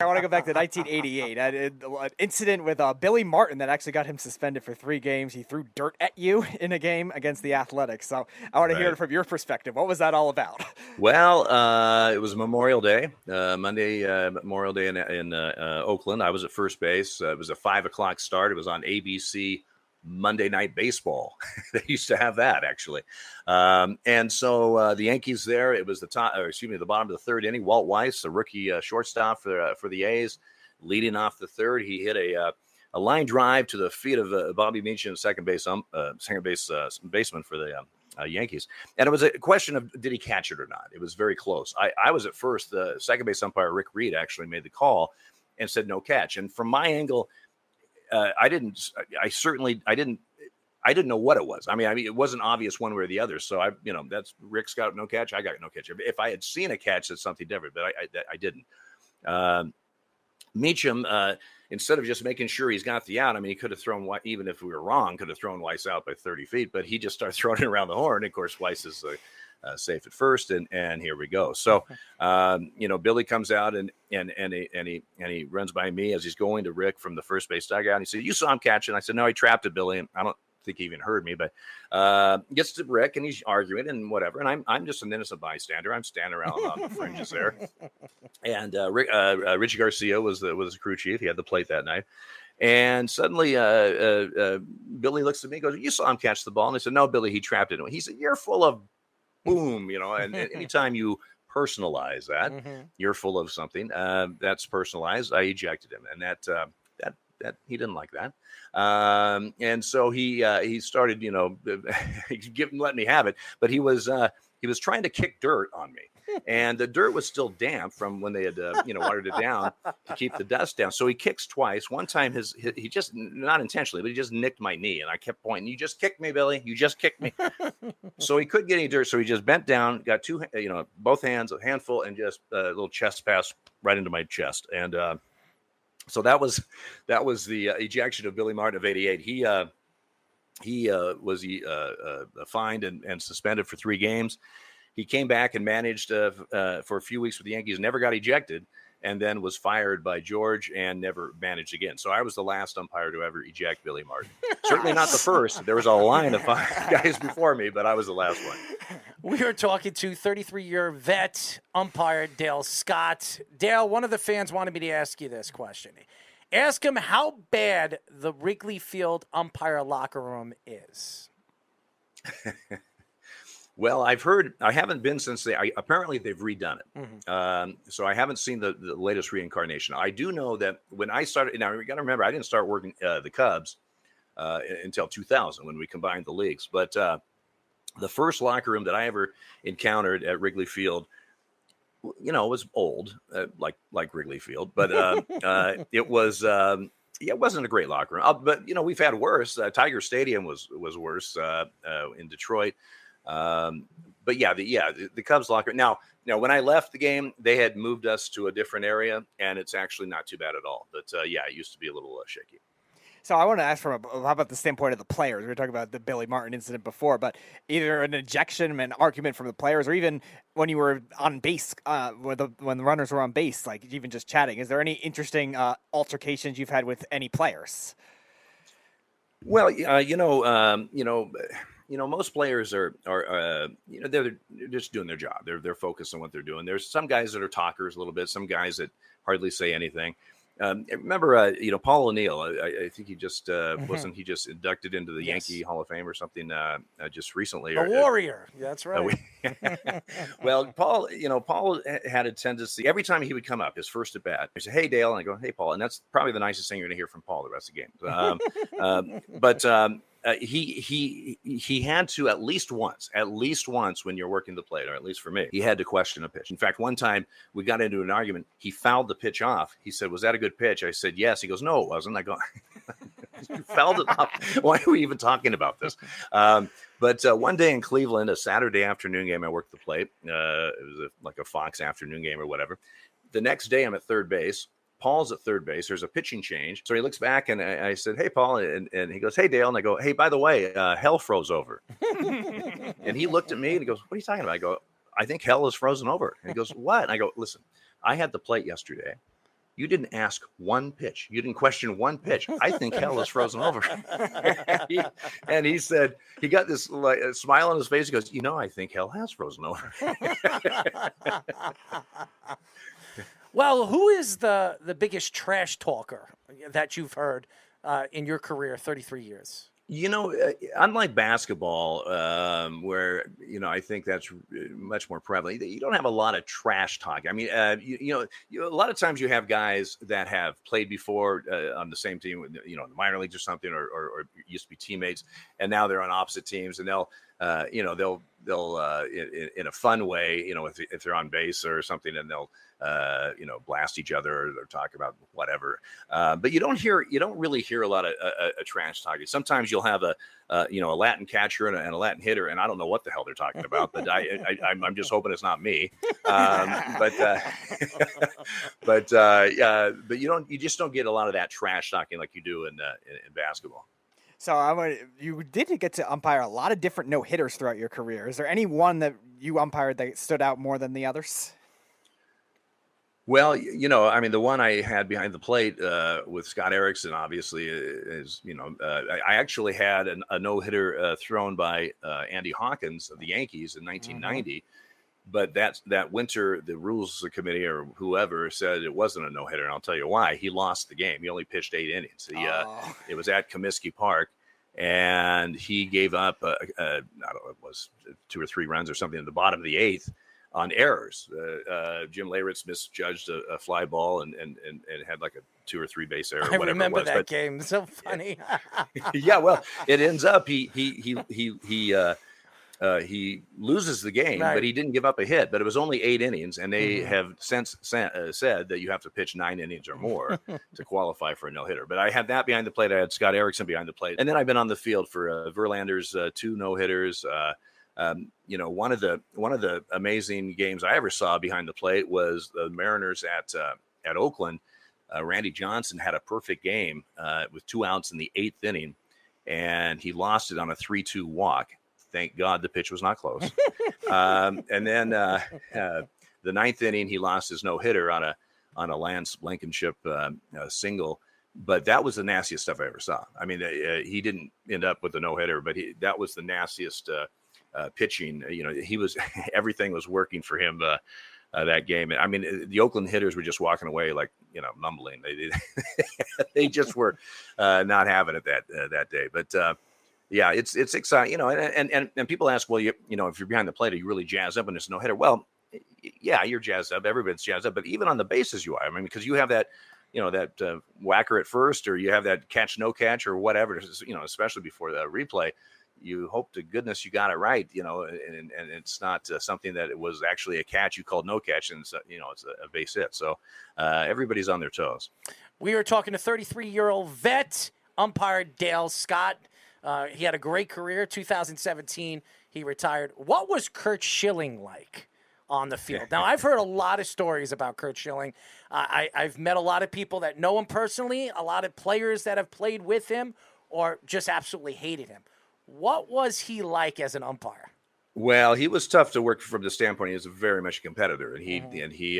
I want to go back to 1988. An incident with Billy Martin that actually got him suspended for 3 games. He threw dirt at you in a game against the Athletics. So I want to hear it from your perspective. What was that all about? Well, it was Memorial Day, Monday, Memorial Day in Oakland. I was at first base. It was a 5:00 start. It was on ABC Monday Night Baseball. They used to have that, actually. And so the Yankees there, it was the bottom of the third inning. Walt Weiss, a rookie shortstop for the A's, leading off the third. He hit a line drive to the feet of Bobby Meacham, second baseman for the Yankees. And it was a question of, did he catch it or not? It was very close. I was at first. The second base umpire, Rick Reed, actually made the call and said no catch. And from my angle, I didn't know what it was. I mean, it wasn't obvious one way or the other. So that's Rick's got no catch. I got no catch. If I had seen a catch, it's something different, but I didn't. Meacham, instead of just making sure he's got the out, I mean, he could have thrown, even if we were wrong, could have thrown Weiss out by 30 feet, but he just started throwing it around the horn. Of course, Weiss is safe at first, and here we go. So, Billy comes out and he runs by me as he's going to Rick from the first base dugout. And he said, "You saw him catch it." And I said, "No, he trapped it, Billy." And I don't think he even heard me, but gets to Rick and he's arguing and whatever. And I'm just an innocent bystander. I'm standing around on the fringes there. And Richie Garcia was the crew chief. He had the plate that night. And suddenly Billy looks at me and goes, "You saw him catch the ball." And I said, "No, Billy, he trapped it." He said, "You're full of boom," and anytime you personalize that, you're full of something that's personalized. I ejected him, and that he didn't like that, and so he started, letting me have it, but he was trying to kick dirt on me. And the dirt was still damp from when they had, watered it down to keep the dust down. So he kicks twice. One time he just, not intentionally, but he just nicked my knee. And I kept pointing, "You just kicked me, Billy. You just kicked me." So he couldn't get any dirt. So he just bent down, got both hands, a handful, and just a little chest pass right into my chest. And so that was the ejection of Billy Martin of '88. He was fined and suspended for 3 games. He came back and managed for a few weeks with the Yankees, never got ejected, and then was fired by George and never managed again. So I was the last umpire to ever eject Billy Martin. Certainly not the first. There was a line of guys before me, but I was the last one. We are talking to 33-year vet umpire Dale Scott. Dale, one of the fans wanted me to ask you this question. Ask him how bad the Wrigley Field umpire locker room is. Well, I've heard, I haven't been since apparently they've redone it. So I haven't seen the latest reincarnation. I do know that when I started, now you got to remember, I didn't start working the Cubs until 2000 when we combined the leagues. But the first locker room that I ever encountered at Wrigley Field, was old, like Wrigley Field, but it wasn't a great locker room. But we've had worse. Tiger Stadium was worse in Detroit. But the Cubs locker. Now, when I left the game, they had moved us to a different area, and it's actually not too bad at all. But it used to be a little shaky. So I want to ask how about the standpoint of the players? We were talking about the Billy Martin incident before, but either an ejection, an argument from the players, or even when you were on base, when the runners were on base, like even just chatting. Is there any interesting altercations you've had with any players? Well, most players are they're just doing their job. They're focused on what they're doing. There's some guys that are talkers a little bit, some guys that hardly say anything. Remember, Paul O'Neill, I think he just wasn't he just inducted into the Yankee Hall of Fame or something just recently. The Warrior. That's right. Well, Paul had a tendency, every time he would come up, his first at bat, he said, "Hey, Dale," and I go, "Hey, Paul." And that's probably the nicest thing you're going to hear from Paul the rest of the game. But he had to at least once when you're working the plate, or at least for me, he had to question a pitch. In fact, one time we got into an argument. He fouled the pitch off. He said, "Was that a good pitch?" I said, "Yes." He goes, "No, it wasn't." I go, "You fouled it off. Why are we even talking about this?" But one day in Cleveland, a Saturday afternoon game, I worked the plate. It was like a Fox afternoon game or whatever. The next day, I'm at third base. Paul's at third base. There's a pitching change. So he looks back and I said, "Hey, Paul." And he goes, "Hey, Dale." And I go, "Hey, by the way, hell froze over." And he looked at me and he goes, "What are you talking about?" I go, "I think hell is frozen over." And he goes, "What?" And I go, "Listen, I had the plate yesterday. You didn't ask one pitch. You didn't question one pitch. I think hell is frozen over. And he said, he got this like a smile on his face. He goes, I think hell has frozen over. Well, who is the biggest trash talker that you've heard in your career, 33 years? Unlike basketball, where, I think that's much more prevalent, you don't have a lot of trash talk. I mean, a lot of times you have guys that have played before on the same team, in the minor leagues or something, or used to be teammates, and now they're on opposite teams, and they'll in a fun way, if they're on base or something, and they'll blast each other or talk about whatever. But you don't really hear a lot of trash talking. Sometimes you'll have a Latin catcher and a Latin hitter, and I don't know what the hell they're talking about, but I'm just hoping it's not me. But you just don't get a lot of that trash talking like you do in basketball. So you did get to umpire a lot of different no-hitters throughout your career. Is there any one that you umpired that stood out more than the others? Well, the one I had behind the plate with Scott Erickson, obviously, is, I actually had a no-hitter thrown by Andy Hawkins of the Yankees in 1990. But that winter, the rules committee or whoever said it wasn't a no-hitter, and I'll tell you why. He lost the game. He only pitched 8 innings. It was at Comiskey Park, and he gave up, I don't know, it was 2 or 3 runs or something at the bottom of the 8th on errors. Jim Leyritz misjudged a fly ball and had like a 2 or 3 base error. I whatever remember it was. that game. So funny. Yeah, well, it ends up he loses the game, right. But he didn't give up a hit. But it was only 8 innings, and they have since said that you have to pitch 9 innings or more to qualify for a no-hitter. But I had that behind the plate. I had Scott Erickson behind the plate, and then I've been on the field for Verlander's 2 no-hitters. One of the amazing games I ever saw behind the plate was the Mariners at Oakland. Randy Johnson had a perfect game with 2 outs in the 8th inning, and he lost it on a 3-2 walk. Thank God the pitch was not close. And then the 9th inning, he lost his no-hitter on a Lance Blankenship single. But that was the nastiest stuff I ever saw. I mean, he didn't end up with a no-hitter, but that was the nastiest pitching. He was everything was working for him that game. I mean, the Oakland hitters were just walking away like mumbling. They just were not having it that day. But yeah, it's exciting, and people ask, well, if you're behind the plate, are you really jazzed up when there's no hitter? Well, yeah, you're jazzed up. Everybody's jazzed up, but even on the bases, you are. I mean, because you have that, that whacker at first, or you have that catch, no catch, or whatever. Especially before the replay, you hope to goodness you got it right, and it's not something that it was actually a catch you called no catch, and it's a base hit. So everybody's on their toes. We are talking to 33-year-old vet umpire Dale Scott. He had a great career. 2017, he retired. What was Curt Schilling like on the field? Now, I've heard a lot of stories about Curt Schilling. I've met a lot of people that know him personally, a lot of players that have played with him or just absolutely hated him. What was he like as an umpire? Well, he was tough to work from the standpoint. He was very much a competitor, and he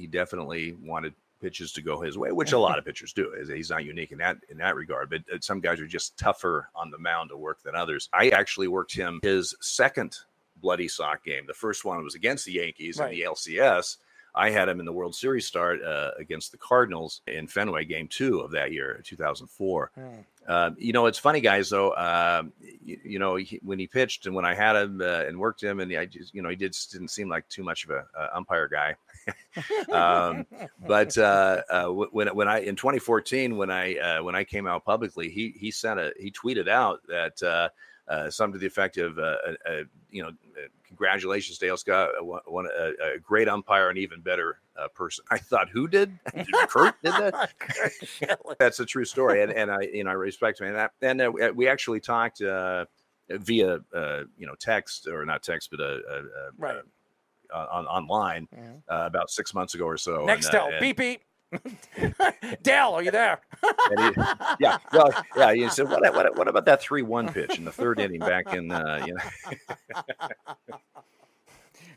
definitely wanted pitches to go his way, which a lot of pitchers do. He's not unique in that regard, but some guys are just tougher on the mound to work than others. I actually worked him his second bloody sock game. The first one was against the Yankees in the LCS. I had him in the World Series start against the Cardinals in Fenway, Game 2 of that year, 2004. It's funny, guys, though, when he pitched and when I had him and worked him, and I just, he didn't seem like too much of a umpire guy. But when I in 2014, when I came out publicly, he tweeted out that something to the effect of, congratulations, Dale Scott, a great umpire, an even better person. I thought, who did? Curt did that? That's a true story, and I respect him. And we actually talked via text, or not text, but online about 6 months ago or so. Nextel, beep beep. Dale, are you there? He said, what about that 3-1 pitch in the 3rd inning back in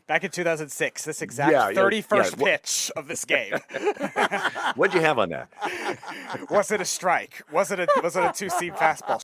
Back in 2006, this exact Yeah, 31st yeah. pitch of this game. What'd you have on that? Was it a strike? Was it a two-seam fastball